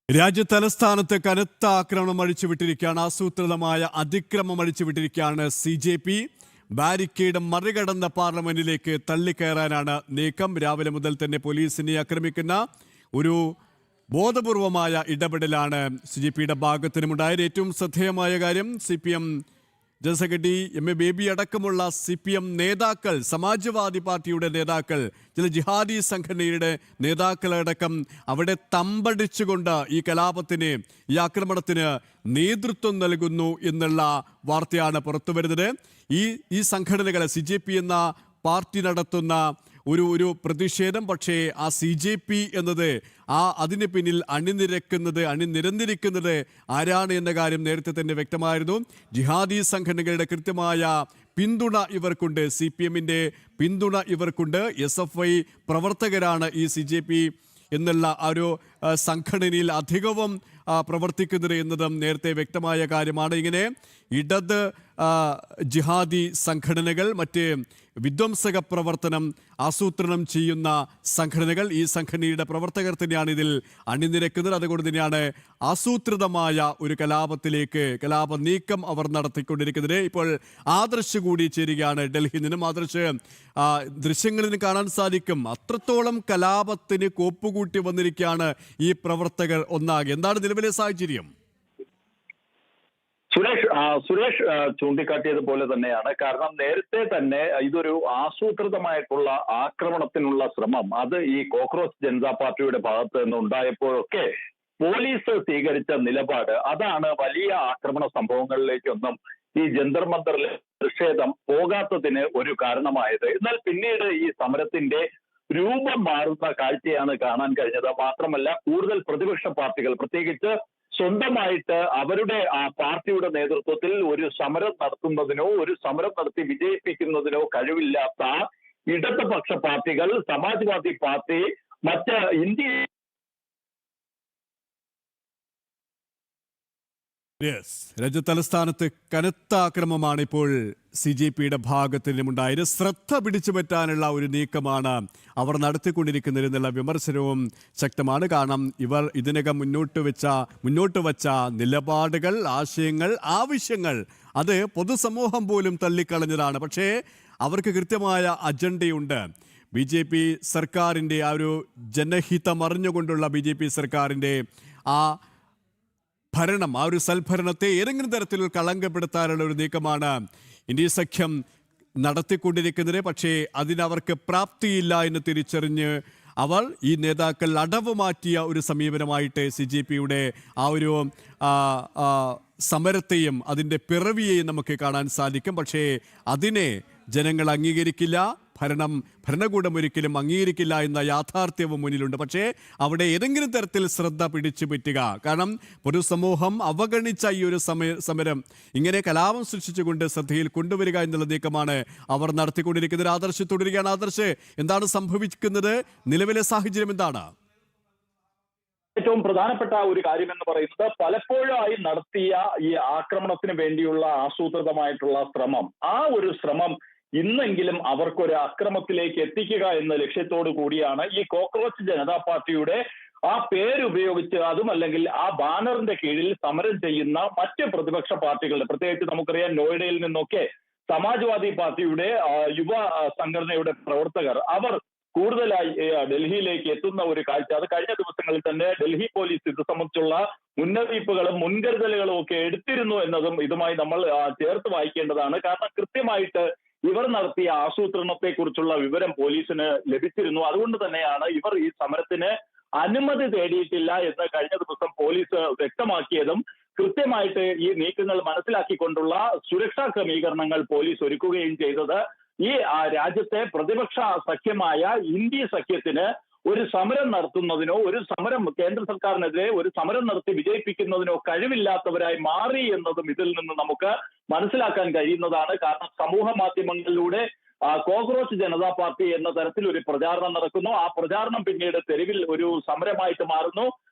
രാജ്യതലസ്ഥാനത്ത് കനത്ത ആക്രമണം അഴിച്ചുവിട്ടിരിക്കുകയാണ്. ആസൂത്രിതമായ അതിക്രമം അഴിച്ചുവിട്ടിരിക്കുകയാണ് CJP. ബാരിക്കേഡ് മറികടന്ന പാർലമെന്റിലേക്ക് തള്ളിക്കയറാനാണ് നീക്കം. രാവിലെ മുതൽ തന്നെ പോലീസിനെ ആക്രമിക്കുന്ന ഒരു ബോധപൂർവമായ ഇടപെടലാണ് CJPയുടെ ഭാഗത്തിനുമുണ്ടായത്. ഏറ്റവും ശ്രദ്ധേയമായ കാര്യം, CPM general secretary MA baby അടക്കമുള്ള CPM നേതാക്കൾ, സമാജ്വാദി പാർട്ടിയുടെ നേതാക്കൾ, ചില ജിഹാദി സംഘടനയുടെ നേതാക്കളടക്കം അവിടെ തമ്പടിച്ചുകൊണ്ട് ഈ കലാപത്തിന്, ഈ ആക്രമണത്തിന് നേതൃത്വം നൽകുന്നു എന്നുള്ള വാർത്തയാണ് പുറത്തു വരുന്നത്. ഈ സംഘടനകളെ CJP എന്ന പാർട്ടി നടത്തുന്ന ഒരു പ്രതിഷേധം, പക്ഷേ ആ CJP എന്നത് അതിന് പിന്നിൽ അണിനിരന്നിരിക്കുന്നത് ആരാണ് എന്ന കാര്യം നേരത്തെ തന്നെ വ്യക്തമായിരുന്നു. ജിഹാദി സംഘടനകളുടെ കൃത്യമായ പിന്തുണ ഇവർക്കുണ്ട്, CPMന്റെ പിന്തുണ ഇവർക്കുണ്ട്. SFI പ്രവർത്തകരാണ് ഈ CJP എന്നുള്ള ഒരു സംഘടനയിൽ അധികവും പ്രവർത്തിക്കുന്നത് എന്നതും നേരത്തെ വ്യക്തമായ കാര്യമാണ്. ഇങ്ങനെ ഇടത് ജിഹാദി സംഘടനകൾ, മറ്റ് വിധ്വംസക പ്രവർത്തനം ആസൂത്രണം ചെയ്യുന്ന സംഘടനകൾ, ഈ സംഘടനയുടെ പ്രവർത്തകർ തന്നെയാണ് ഇതിൽ അണിനിരക്കുന്നത്. അതുകൊണ്ട് തന്നെയാണ് ആസൂത്രിതമായ ഒരു കലാപ നീക്കം അവർ നടത്തിക്കൊണ്ടിരിക്കുന്നത്. ഇപ്പോൾ ആദർശ് കൂടി ചേരുകയാണ് ഡൽഹിയിൽ നിന്നും. ആദർശ്, ദൃശ്യങ്ങളിൽ നിന്ന് കാണാൻ സാധിക്കും, അത്രത്തോളം കലാപത്തിന് കോപ്പുകൂട്ടി വന്നിരിക്കുകയാണ് ഈ പ്രവർത്തകർ ഒന്നാകെ. എന്താണ് നിലവിലെ സാഹചര്യം? സുരേഷ് ചൂണ്ടിക്കാട്ടിയതുപോലെ തന്നെയാണ്. കാരണം നേരത്തെ തന്നെ ഇതൊരു ആസൂത്രിതമായിട്ടുള്ള ആക്രമണത്തിനുള്ള ശ്രമം അത് ഈ കോക്രോച്ച് ജനതാ പാർട്ടിയുടെ ഭാഗത്ത് നിന്ന് ഉണ്ടായപ്പോഴൊക്കെ പോലീസ് സ്വീകരിച്ച നിലപാട് അതാണ് വലിയ ആക്രമണ സംഭവങ്ങളിലേക്കൊന്നും ഈ ജന്തർ മന്ദറിലെ പ്രതിഷേധം പോകാത്തതിന് ഒരു കാരണമായത്. എന്നാൽ പിന്നീട് ഈ സമരത്തിന്റെ രൂപം മാറുന്ന കാഴ്ചയാണ് കാണാൻ കഴിഞ്ഞത്. മാത്രമല്ല, കൂടുതൽ പ്രതിപക്ഷ പാർട്ടികൾ, പ്രത്യേകിച്ച് സ്വന്തമായിട്ട് അവരുടെ പാർട്ടിയുടെ നേതൃത്വത്തിൽ ഒരു സമരം നടത്തുന്നതിനോ ഒരു സമരം നടത്തി വിജയിപ്പിക്കുന്നതിനോ കഴിവില്ലാത്ത ഇടതുപക്ഷ പാർട്ടികൾ, സമാജ്വാദി പാർട്ടി, മറ്റ് ഇന്ത്യ രാജ്യതലസ്ഥാനത്ത് കനത്ത ആക്രമണമാണ് ഇപ്പോൾ CJPയുടെ ഭാഗത്ത് നിന്നുണ്ടായത്. ശ്രദ്ധ പിടിച്ചു പറ്റാനുള്ള ഒരു നീക്കമാണ് അവർ നടത്തിക്കൊണ്ടിരിക്കുന്നത് എന്നുള്ള വിമർശനവും ശക്തമാണ്. കാരണം ഇവർ ഇതിനകം മുന്നോട്ട് വെച്ച നിലപാടുകൾ, ആശയങ്ങൾ, ആവശ്യങ്ങൾ അത് പൊതുസമൂഹം പോലും തള്ളിക്കളഞ്ഞതാണ്. പക്ഷേ അവർക്ക് കൃത്യമായ അജണ്ടയുണ്ട്. BJP സർക്കാരിൻ്റെ ഒരു ജനഹിതം അറിഞ്ഞുകൊണ്ടുള്ള BJP സർക്കാരിൻ്റെ ഭരണം, ഒരു സൽഭരണത്തെ ഏതെങ്കിലും തരത്തിൽ കളങ്കപ്പെടുത്താനുള്ള ഒരു നീക്കമാണ് ഇന്ത്യ സഖ്യം നടത്തിക്കൊണ്ടിരിക്കുന്നത്. പക്ഷേ അതിനവർക്ക് പ്രാപ്തിയില്ല എന്ന് തിരിച്ചറിഞ്ഞ് ഈ നേതാക്കൾ അടവ് മാറ്റിയ ഒരു സമീപനമായിട്ട് CJPയുടെ ഒരു സമരത്തെയും അതിൻ്റെ പിറവിയെയും നമുക്ക് കാണാൻ സാധിക്കും. പക്ഷേ അതിനെ ജനങ്ങൾ അംഗീകരിക്കില്ല, ഭരണകൂടം ഒരിക്കലും അംഗീകരിക്കില്ല എന്ന യാഥാർത്ഥ്യവും മുന്നിലുണ്ട്. പക്ഷേ അവിടെ ഏതെങ്കിലും തരത്തിൽ ശ്രദ്ധ പിടിച്ചു പറ്റുക, കാരണം പൊതുസമൂഹം അവഗണിച്ച ഈ ഒരു സമരം ഇങ്ങനെ കലാപം സൃഷ്ടിച്ചുകൊണ്ട് ശ്രദ്ധയിൽ കൊണ്ടുവരിക എന്നുള്ള നീക്കമാണ് അവർ നടത്തിക്കൊണ്ടിരിക്കുന്നത്. ആദർശ് തുടരുകയാണ്. ആദർശ്, എന്താണ് സംഭവിക്കുന്നത്? നിലവിലെ സാഹചര്യം എന്താണ്? ഏറ്റവും പ്രധാനപ്പെട്ട ഒരു കാര്യം എന്ന് പറയുന്നത്, പലപ്പോഴായി നടത്തിയ ഈ ആക്രമണത്തിന് വേണ്ടിയുള്ള ആസൂത്രിതമായിട്ടുള്ള ശ്രമം, ഒരു ശ്രമം ഇന്നെങ്കിലും അവർക്കൊരു അക്രമത്തിലേക്ക് എത്തിക്കുക എന്ന ലക്ഷ്യത്തോടു കൂടിയാണ് ഈ കോക്രോച്ച് ജനതാ പാർട്ടിയുടെ പേരുപയോഗിച്ച്, അതുമല്ലെങ്കിൽ ബാനറിന്റെ കീഴിൽ സമരം ചെയ്യുന്ന മറ്റ് പ്രതിപക്ഷ പാർട്ടികളുടെ, പ്രത്യേകിച്ച് നമുക്കറിയാം നോയിഡയിൽ നിന്നൊക്കെ സമാജ്വാദി പാർട്ടിയുടെ യുവ സംഘടനയുടെ പ്രവർത്തകർ അവർ കൂടുതലായി ഡൽഹിയിലേക്ക് എത്തുന്ന ഒരു കാഴ്ച. അത് കഴിഞ്ഞ ദിവസങ്ങളിൽ തന്നെ ഡൽഹി പോലീസ് ഇത് സംബന്ധിച്ചുള്ള മുന്നറിയിപ്പുകളും മുൻകരുതലുകളും ഒക്കെ എടുത്തിരുന്നു എന്നതും ഇതുമായി നമ്മൾ ചേർത്ത് വായിക്കേണ്ടതാണ്. കാരണം കൃത്യമായിട്ട് ഇവർ നടത്തിയ ആസൂത്രണത്തെ കുറിച്ചുള്ള വിവരം പോലീസിന് ലഭിച്ചിരുന്നു. അതുകൊണ്ട് തന്നെയാണ് ഇവർ ഈ സമരത്തിന് അനുമതി തേടിയിട്ടില്ല എന്ന് കഴിഞ്ഞ ദിവസം പോലീസ് വ്യക്തമാക്കിയതും കൃത്യമായിട്ട് ഈ നീക്കങ്ങൾ മനസ്സിലാക്കിക്കൊണ്ടുള്ള സുരക്ഷാ ക്രമീകരണങ്ങൾ പോലീസ് ഒരുക്കുകയും ചെയ്തത്. ഈ രാജ്യത്തെ പ്രതിപക്ഷ സഖ്യമായ ഇന്ത്യ സഖ്യത്തിന് ഒരു സമരം നടത്തുന്നതിനോ കേന്ദ്ര സർക്കാരിനെതിരെ ഒരു സമരം നടത്തി വിജയിപ്പിക്കുന്നതിനോ കഴിവില്ലാത്തവരായി മാറി എന്നതും ഇതിൽ നിന്ന് നമുക്ക് മനസ്സിലാക്കാൻ കഴിയുന്നതാണ്. കാരണം സമൂഹ മാധ്യമങ്ങളിലൂടെ കോക്രോച്ച് ജനതാ പാർട്ടി എന്ന തരത്തിൽ ഒരു പ്രചാരണം നടക്കുന്നു. ആ പ്രചാരണം പിന്നീട് തെരുവിൽ ഒരു സമരമായിട്ട് മാറുന്നു.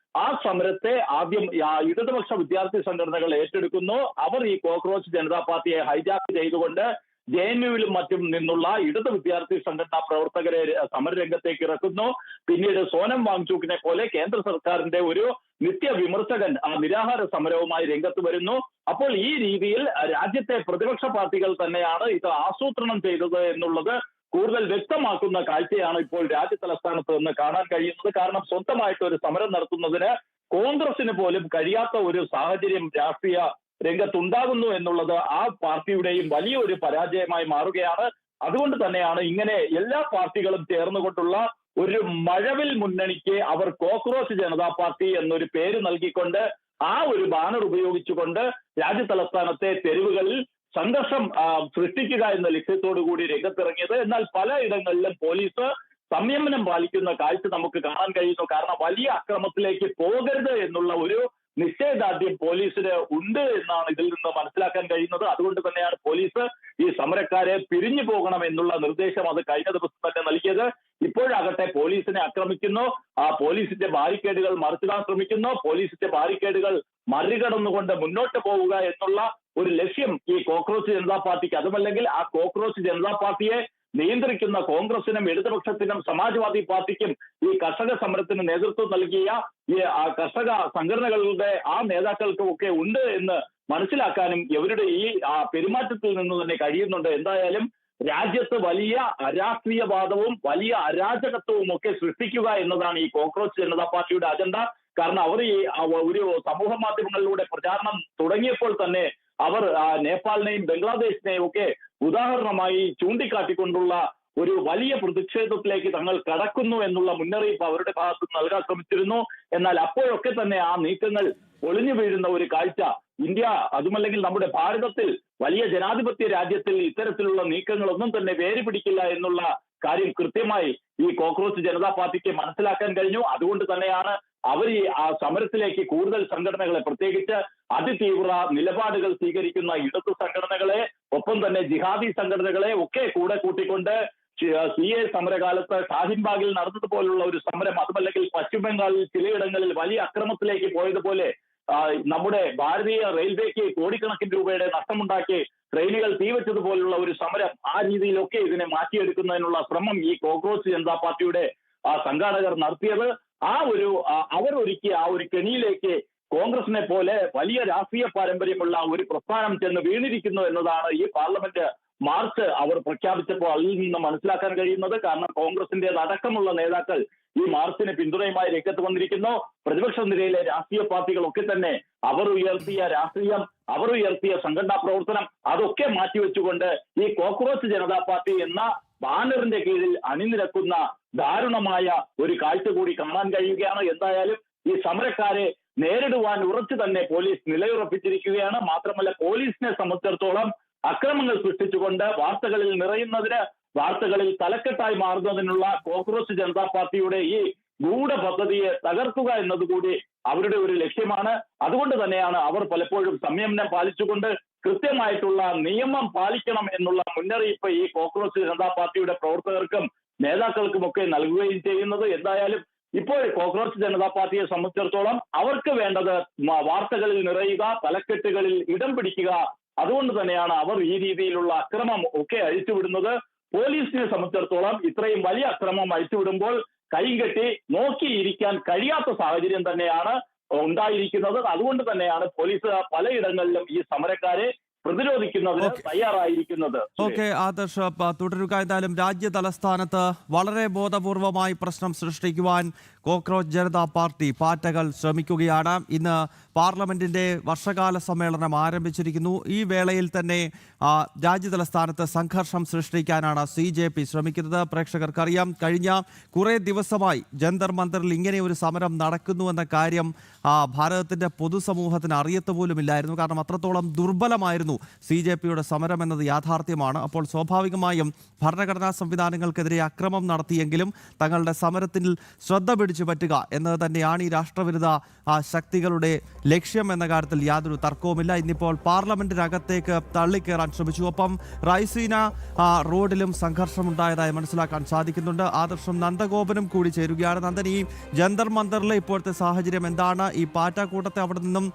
ആ സമരത്തെ ആദ്യം ഇടതുപക്ഷ വിദ്യാർത്ഥി സംഘടനകൾ ഏറ്റെടുക്കുന്നു. അവർ ഈ കോക്രോച്ച് ജനതാ പാർട്ടിയെ ഹൈജാക്ക് ചെയ്തുകൊണ്ട് JNUവിലും മറ്റും നിന്നുള്ള ഇടത് വിദ്യാർത്ഥി സംഘടനാ പ്രവർത്തകരെ സമരരംഗത്തേക്ക് ഇറക്കുന്നു. പിന്നീട് സോനം വാങ്ചുക്കിനെ പോലെ കേന്ദ്ര സർക്കാരിന്റെ ഒരു നിത്യ വിമർശകൻ നിരാഹാര സമരവുമായി രംഗത്ത് വരുന്നു. അപ്പോൾ ഈ രീതിയിൽ രാജ്യത്തെ പ്രതിപക്ഷ പാർട്ടികൾ തന്നെയാണ് ഇത് ആസൂത്രണം ചെയ്തത് എന്നുള്ളത് കൂടുതൽ വ്യക്തമാക്കുന്ന കാഴ്ചയാണ് ഇപ്പോൾ രാജ്യ തലസ്ഥാനത്ത് നിന്ന് കാണാൻ കഴിയുന്നത്. കാരണം സ്വന്തമായിട്ട് ഒരു സമരം നടത്തുന്നതിന് കോൺഗ്രസിന് പോലും കഴിയാത്ത ഒരു സാഹചര്യം രാഷ്ട്രീയ രംഗത്തുണ്ടാകുന്നു എന്നുള്ളത് ആ പാർട്ടിയുടെയും വലിയൊരു പരാജയമായി മാറുകയാണ്. അതുകൊണ്ട് തന്നെയാണ് ഇങ്ങനെ എല്ലാ പാർട്ടികളും ചേർന്നുകൊണ്ടുള്ള ഒരു മഴവിൽ മുന്നണിക്ക് അവർ കോക്രോച്ച് ജനതാ പാർട്ടി എന്നൊരു പേര് നൽകിക്കൊണ്ട് ആ ഒരു ബാനർ ഉപയോഗിച്ചുകൊണ്ട് രാജ്യ തലസ്ഥാനത്തെ തെരുവുകളിൽ സംഘർഷം സൃഷ്ടിക്കുക എന്ന ലക്ഷ്യത്തോടു കൂടി രംഗത്തിറങ്ങിയത്. എന്നാൽ പലയിടങ്ങളിലും പോലീസ് സംയമനം പാലിക്കുന്ന കാഴ്ച നമുക്ക് കാണാൻ കഴിയുന്നു. കാരണം വലിയ അക്രമത്തിലേക്ക് പോകരുത് എന്നുള്ള ഒരു നിശ്ചയദാർഢ്യം പോലീസിന് ഉണ്ട് എന്നാണ് ഇതിൽ നിന്ന് മനസ്സിലാക്കാൻ കഴിയുന്നത്. അതുകൊണ്ട് തന്നെയാണ് പോലീസ് ഈ സമരക്കാരെ പിരിഞ്ഞു പോകണം എന്നുള്ള നിർദ്ദേശം അത് കഴിഞ്ഞ ദിവസം തന്നെ നൽകിയത്. ഇപ്പോഴാകട്ടെ പോലീസിനെ ആക്രമിക്കുന്നു, പോലീസിന്റെ ബാരിക്കേഡുകൾ മറിച്ചിടാൻ ശ്രമിക്കുന്നു, പോലീസിന്റെ ബാരിക്കേഡുകൾ മറികടന്നുകൊണ്ട് മുന്നോട്ട് പോവുക എന്നുള്ള ഒരു ലക്ഷ്യം ഈ കോക്രോച്ച് ജനതാ പാർട്ടിക്ക്, അതുമല്ലെങ്കിൽ ആ കോക്രോച്ച് ജനതാ പാർട്ടിയെ നിയന്ത്രിക്കുന്ന കോൺഗ്രസിനും ഇടതുപക്ഷത്തിനും സമാജ്വാദി പാർട്ടിക്കും ഈ കർഷക സമരത്തിന് നേതൃത്വം നൽകിയ ഈ കർഷക സംഘടനകളുടെ ആ നേതാക്കൾക്കും ഒക്കെ ഉണ്ട് എന്ന് മനസ്സിലാക്കാനും ഇവരുടെ ഈ പെരുമാറ്റത്തിൽ നിന്ന് തന്നെ കഴിയുന്നുണ്ട്. എന്തായാലും രാജ്യത്ത് വലിയ അരാഷ്ട്രീയവാദവും വലിയ അരാജകത്വവും ഒക്കെ സൃഷ്ടിക്കുക എന്നതാണ് ഈ കോക്രോച്ച് ജനതാ പാർട്ടിയുടെ അജണ്ട. കാരണം അവർ ഈ ഒരു സമൂഹ മാധ്യമങ്ങളിലൂടെ പ്രചാരണം തുടങ്ങിയപ്പോൾ തന്നെ അവർ നേപ്പാളിനെയും ബംഗ്ലാദേശിനെയും ഒക്കെ ഉദാഹരണമായി ചൂണ്ടിക്കാട്ടിക്കൊണ്ടുള്ള ഒരു വലിയ പ്രതിഷേധത്തിലേക്ക് തങ്ങൾ കടക്കുന്നു എന്നുള്ള മുന്നറിയിപ്പ് അവരുടെ ഭാഗത്ത് നൽകാൻ ശ്രമിച്ചിരുന്നു. എന്നാൽ അപ്പോഴൊക്കെ തന്നെ ആ നീക്കങ്ങൾ ഒളിഞ്ഞു വീഴുന്ന ഒരു കാഴ്ച ഇന്ത്യ, അതുമല്ലെങ്കിൽ നമ്മുടെ ഭാരതത്തിൽ വലിയ ജനാധിപത്യ രാജ്യത്തിൽ ഇത്തരത്തിലുള്ള നീക്കങ്ങളൊന്നും തന്നെ വേര് പിടിക്കില്ല എന്നുള്ള കാര്യം കൃത്യമായി ഈ കോക്രോച്ച് ജനതാ പാർട്ടിക്ക് മനസ്സിലാക്കാൻ കഴിഞ്ഞു. അതുകൊണ്ട് തന്നെയാണ് അവർ ഈ സമരത്തിലേക്ക് കൂടുതൽ സംഘടനകളെ, പ്രത്യേകിച്ച് അതിതീവ്ര നിലപാടുകൾ സ്വീകരിക്കുന്ന ഇടതു സംഘടനകളെ, ഒപ്പം തന്നെ ജിഹാദി സംഘടനകളെ ഒക്കെ കൂടെ കൂട്ടിക്കൊണ്ട് CA സമരകാലത്ത് ഷാഹിൻബാഗിൽ നടന്നതുപോലുള്ള ഒരു സമരം, അതുമല്ലെങ്കിൽ പശ്ചിമ ബംഗാളിൽ ചിലയിടങ്ങളിൽ വലിയ അക്രമത്തിലേക്ക് പോയതുപോലെ നമ്മുടെ ഭാരതീയ റെയിൽവേക്ക് കോടിക്കണക്കിന് രൂപയുടെ നഷ്ടമുണ്ടാക്കി ട്രെയിനുകൾ തീവച്ചതുപോലുള്ള ഒരു സമരം, ആ രീതിയിലൊക്കെ ഇതിനെ മാറ്റിയെടുക്കുന്നതിനുള്ള ശ്രമം ഈ കോക്രോച്ച് ജനതാ പാർട്ടിയുടെ സംഘാടകർ നടത്തിയത് അവർ ഒരുക്കിയ ആ ഒരു കെണിയിലേക്ക് കോൺഗ്രസിനെ പോലെ വലിയ രാഷ്ട്രീയ പാരമ്പര്യമുള്ള ഒരു പ്രസ്ഥാനം ചെന്ന് വീണിരിക്കുന്നു എന്നതാണ് ഈ പാർലമെന്റ് മാർച്ച് അവർ പ്രഖ്യാപിച്ചപ്പോൾ അതിൽ നിന്ന് മനസ്സിലാക്കാൻ കഴിയുന്നത്. കാരണം കോൺഗ്രസിന്റേതടക്കമുള്ള നേതാക്കൾ ഈ മാർച്ചിന് പിന്തുണയുമായി രംഗത്ത് വന്നിരിക്കുന്നു. പ്രതിപക്ഷ നിരയിലെ രാഷ്ട്രീയ പാർട്ടികളൊക്കെ തന്നെ അവർ ഉയർത്തിയ രാഷ്ട്രീയം, അവർ ഉയർത്തിയ സംഘടനാ പ്രവർത്തനം അതൊക്കെ മാറ്റിവെച്ചുകൊണ്ട് ഈ കോക്രോച്ച് ജനതാ പാർട്ടി എന്ന ബാനറിന്റെ കീഴിൽ അണിനിരക്കുന്ന ദാരുണമായ ഒരു കാഴ്ച കൂടി കാണാൻ കഴിയുകയാണ്. എന്തായാലും ഈ സമരക്കാരെ നേരിടുവാൻ ഉറച്ചു തന്നെ പോലീസ് നിലയുറപ്പിച്ചിരിക്കുകയാണ്. മാത്രമല്ല പോലീസിനെ സംബന്ധിച്ചിടത്തോളം അക്രമങ്ങൾ സൃഷ്ടിച്ചുകൊണ്ട് വാർത്തകളിൽ നിറയുന്നതിന്, വാർത്തകളിൽ തലക്കെട്ടായി മാറുന്നതിനുള്ള കോക്രോച്ച് ജനതാ പാർട്ടിയുടെ ഈ ഗൂഢപദ്ധതിയെ തകർക്കുക എന്നതുകൂടി അവരുടെ ഒരു ലക്ഷ്യമാണ്. അതുകൊണ്ട് തന്നെയാണ് അവർ പലപ്പോഴും സംയമനം പാലിച്ചുകൊണ്ട് കൃത്യമായിട്ടുള്ള നിയമം പാലിക്കണം എന്നുള്ള മുന്നറിയിപ്പ് ഈ കോക്രോച്ച് ജനതാ പാർട്ടിയുടെ പ്രവർത്തകർക്കും നേതാക്കൾക്കുമൊക്കെ നൽകുകയും ചെയ്യുന്നത്. എന്തായാലും ഇപ്പോൾ കോക്രോച്ച് ജനതാ പാർട്ടിയെ സംബന്ധിച്ചിടത്തോളം അവർക്ക് വേണ്ടത് വാർത്തകളിൽ നിറയുക, തലക്കെട്ടുകളിൽ ഇടം പിടിക്കുക. അതുകൊണ്ട് തന്നെയാണ് അവർ ഈ രീതിയിലുള്ള അക്രമം ഒക്കെ അഴിച്ചുവിടുന്നത്. പോലീസിനെ സംബന്ധിച്ചിടത്തോളം ഇത്രയും വലിയ അക്രമം അഴിച്ചുവിടുമ്പോൾ കൈകെട്ടി നോക്കിയിരിക്കാൻ കഴിയാത്ത സാഹചര്യം തന്നെയാണ് ഉണ്ടായിരിക്കുന്നത്. അതുകൊണ്ട് തന്നെയാണ് പോലീസ് പലയിടങ്ങളിലും ഈ സമരക്കാരെ പ്രതിരോധിക്കുന്നതിന് തയ്യാറായിരിക്കുന്നത്. ഓക്കെ ആദർശ്, തുടരുക. എന്തായാലും രാജ്യ തലസ്ഥാനത്ത് വളരെ ബോധപൂർവമായി പ്രശ്നം സൃഷ്ടിക്കുവാൻ കോക്രോച്ച് ജനതാ പാർട്ടി പാറ്റകൾ ശ്രമിക്കുകയാണ്. ഇന്ന് പാർലമെന്റിന്റെ വർഷകാല സമ്മേളനം ആരംഭിച്ചിരിക്കുന്നു. ഈ വേളയിൽ തന്നെ രാജ്യ തലസ്ഥാനത്ത് സംഘർഷം സൃഷ്ടിക്കാനാണ് CJP ശ്രമിക്കുന്നത്. പ്രേക്ഷകർക്കറിയാം, കഴിഞ്ഞ കുറേ ദിവസമായി ജന്തർ മന്ദറിൽ ഇങ്ങനെ ഒരു സമരം നടക്കുന്നുവെന്ന കാര്യം ഭാരതത്തിന്റെ പൊതുസമൂഹത്തിന് അറിയത്തുപോലുമില്ലായിരുന്നു. കാരണം അത്രത്തോളം ദുർബലമായിരുന്നു CJPയുടെ സമരം എന്നത് യാഥാർത്ഥ്യമാണ്. അപ്പോൾ സ്വാഭാവികമായും ഭരണഘടനാ സംവിധാനങ്ങൾക്കെതിരെ അക്രമം നടത്തിയെങ്കിലും തങ്ങളുടെ സമരത്തിൽ ശ്രദ്ധ പിടിച്ചു പറ്റുക എന്നത് തന്നെയാണ് ഈ രാഷ്ട്രവിരുദ്ധ ശക്തികളുടെ ലക്ഷ്യം എന്ന കാര്യത്തിൽ യാതൊരു തർക്കവുമില്ല. ഇന്നിപ്പോൾ പാർലമെന്റിനകത്തേക്ക് തള്ളിക്കയറാൻ ശ്രമിച്ചു. ഒപ്പം റൈസീന റോഡിലും സംഘർഷമുണ്ടായതായി മനസ്സിലാക്കാൻ സാധിക്കുന്നുണ്ട്. ആദർശം നന്ദഗോപനും കൂടി ചേരുകയാണ്. നന്ദൻ, ഈ ജന്തർ മന്ദറിലെ ഇപ്പോഴത്തെ സാഹചര്യം എന്താണ്? ഈ പാറ്റാക്കൂട്ടത്തെ അവിടെ നിന്നും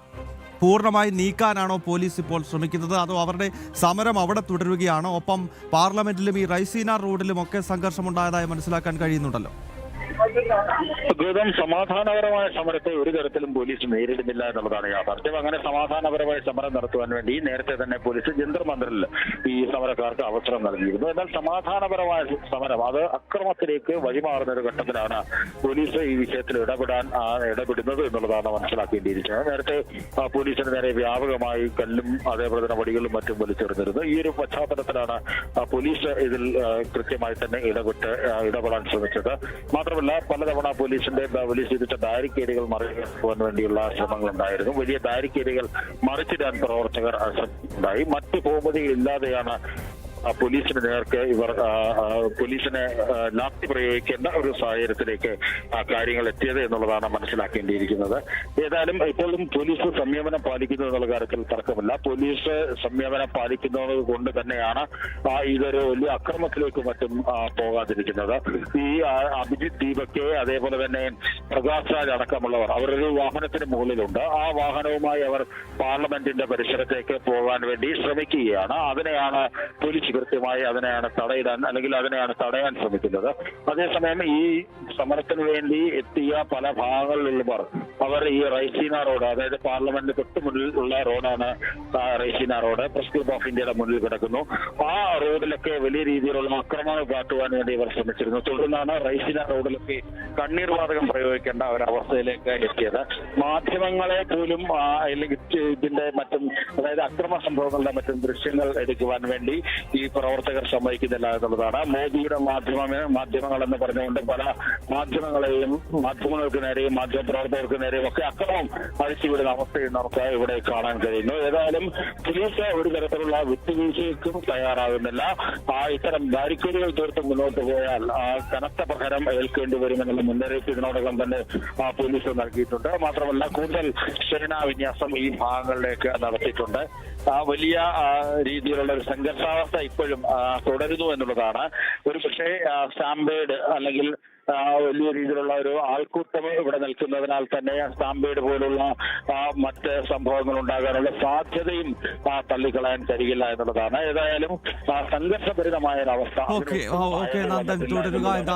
പൂർണ്ണമായി നീക്കാനാണോ പോലീസ് ഇപ്പോൾ ശ്രമിക്കുന്നത്, അതോ അവരുടെ സമരം അവിടെ തുടരുകയാണോ? ഒപ്പം പാർലമെന്റിലും ഈ റൈസീന റോഡിലും ഒക്കെ സംഘർഷമുണ്ടായതായി മനസ്സിലാക്കാൻ കഴിയുന്നുണ്ടല്ലോ. ഗൗതം, സമാധാനപരമായ സമരത്തെ ഒരു തരത്തിലും പോലീസ് നേരിടുന്നില്ല എന്നുള്ളതാണ് യാഥാർത്ഥ്യം. അങ്ങനെ സമാധാനപരമായ സമരം നടത്തുവാൻ വേണ്ടി നേരത്തെ തന്നെ പോലീസ് ജന്തർ മന്ദിറിൽ ഈ സമരക്കാർക്ക് അവസരം നൽകിയിരുന്നു. എന്നാൽ സമാധാനപരമായ സമരം അത് അക്രമത്തിലേക്ക് വഴിമാറുന്ന ഒരു ഘട്ടത്തിലാണ് പോലീസ് ഈ വിഷയത്തിൽ ഇടപെടുന്നത് എന്നുള്ളതാണ് മനസ്സിലാക്കേണ്ടിയിരിക്കുന്നത്. നേരത്തെ പോലീസിന് നേരെ വ്യാപകമായി കല്ലും അതേപോലെ തന്നെ വടികളും മറ്റും വലിച്ചെറിഞ്ഞിരുന്നു. ഈ ഒരു പശ്ചാത്തലത്തിലാണ് പോലീസ് ഇതിൽ കൃത്യമായി തന്നെ ഇടപെടാൻ ശ്രമിച്ചത്. മാത്രമല്ല, പലതവണ പോലീസ് ചെയ്തിട്ട ബാരിക്കേഡുകൾ മറികടക്കുവാൻ വേണ്ടിയുള്ള ശ്രമങ്ങൾ ഉണ്ടായിരുന്നു. വലിയ ബാരിക്കേഡുകൾ മറിച്ചിടാൻ പ്രവർത്തകർ ഉണ്ടായി. മറ്റ് ബഹുമതികളില്ലാതെയാണ് പോലീസിന് നേർക്ക് ഇവർ പോലീസിനെ ലാത്തി പ്രയോഗിക്കേണ്ട ഒരു സാഹചര്യത്തിലേക്ക് കാര്യങ്ങൾ എത്തിയത് എന്നുള്ളതാണ് മനസ്സിലാക്കേണ്ടിയിരിക്കുന്നത്. ഏതായാലും ഇപ്പോഴും പോലീസ് സംയമനം പാലിക്കുന്നു എന്നുള്ള കാര്യത്തിൽ തർക്കമില്ല. പോലീസ് സംയമനം പാലിക്കുന്നത് കൊണ്ട് തന്നെയാണ് ഇതൊരു വലിയ അക്രമത്തിലേക്ക് മറ്റും പോകാതിരിക്കുന്നത്. ഈ അഭിജിത്ത് ദീപക്, അതേപോലെ തന്നെ പ്രകാശ് രാജ് അടക്കമുള്ളവർ അവരൊരു വാഹനത്തിന് മുകളിലുണ്ട്. ആ വാഹനവുമായി അവർ പാർലമെന്റിന്റെ പരിസരത്തേക്ക് പോകാൻ വേണ്ടി ശ്രമിക്കുകയാണ്. അതിനെയാണ് പോലീസ് കൃത്യമായി അതിനെയാണ് തടയാൻ ശ്രമിക്കുന്നത്. അതേസമയം ഈ സമരത്തിന് വേണ്ടി എത്തിയ പല ഭാഗങ്ങളിലുള്ളവർ അവർ ഈ റൈസീന റോഡ്, അതായത് പാർലമെന്റ് തൊട്ട് മുന്നിൽ ഉള്ള റോഡാണ് Raisina road, press club of ഇന്ത്യയുടെ മുന്നിൽ കിടക്കുന്നു. ആ റോഡിലൊക്കെ വലിയ രീതിയിലുള്ള ആക്രമണം കാട്ടുവാൻ വേണ്ടി ഇവർ ശ്രമിച്ചിരുന്നു. തുടർന്നാണ് റൈസീന റോഡിലൊക്കെ കണ്ണീർ വാതകം പ്രയോഗിക്കേണ്ട ഒരവസ്ഥയിലേക്ക് എത്തിയത്. മാധ്യമങ്ങളെ പോലും അല്ലെങ്കിൽ ഇതിന്റെ മറ്റും, അതായത് അക്രമ സംഭവങ്ങളുടെ മറ്റും ദൃശ്യങ്ങൾ എടുക്കുവാൻ വേണ്ടി ഈ പ്രവർത്തകർ സമ്മതിക്കുന്നില്ല എന്നുള്ളതാണ്. മോദിയുടെ മാധ്യമങ്ങൾ എന്ന് പറഞ്ഞുകൊണ്ട് പല മാധ്യമങ്ങൾക്ക് നേരെയും മാധ്യമപ്രവർത്തകർക്ക് നേരെയും ഒക്കെ അക്രമം അഴിച്ചുവിടുന്ന അവസ്ഥയും നമുക്ക് ഇവിടെ കാണാൻ കഴിയുന്നു. ഏതായാലും പോലീസ് ഒരു തരത്തിലുള്ള വിട്ടുവീഴ്ചയ്ക്കും തയ്യാറാകുന്നില്ല. ഇത്തരം ബാരിക്കേഡുകൾ തീർത്ത് മുന്നോട്ട് പോയാൽ കനത്ത പ്രഹരം ഏൽക്കേണ്ടി വരുമെന്നുള്ള മുന്നറിയിപ്പ് ഇതിനോടകം തന്നെ പോലീസ് നൽകിയിട്ടുണ്ട്. മാത്രമല്ല, കൂടുതൽ സേനാ വിന്യാസം ഈ ഭാഗങ്ങളിലേക്ക് നടത്തിയിട്ടുണ്ട്. വലിയ രീതിയിലുള്ള ഒരു സംഘർഷാവസ്ഥ ഇപ്പോഴും തുടരുന്നു എന്നുള്ളതാണ്. ഒരു പക്ഷേ സ്റ്റാമ്പേഡ് അല്ലെങ്കിൽ വലിയ രീതിയിലുള്ള ഒരു ആൾക്കൂട്ടം ഇവിടെ നിൽക്കുന്നതിനാൽ തന്നെ സ്റ്റാമ്പേഡ് പോലുള്ള മറ്റ് സംഭവങ്ങൾ ഉണ്ടാകാനുള്ള സാധ്യതയും തള്ളിക്കളയാൻ കഴിയില്ല എന്നുള്ളതാണ്. ഏതായാലും സംഘർഷഭരിതമായ ഒരു അവസ്ഥ.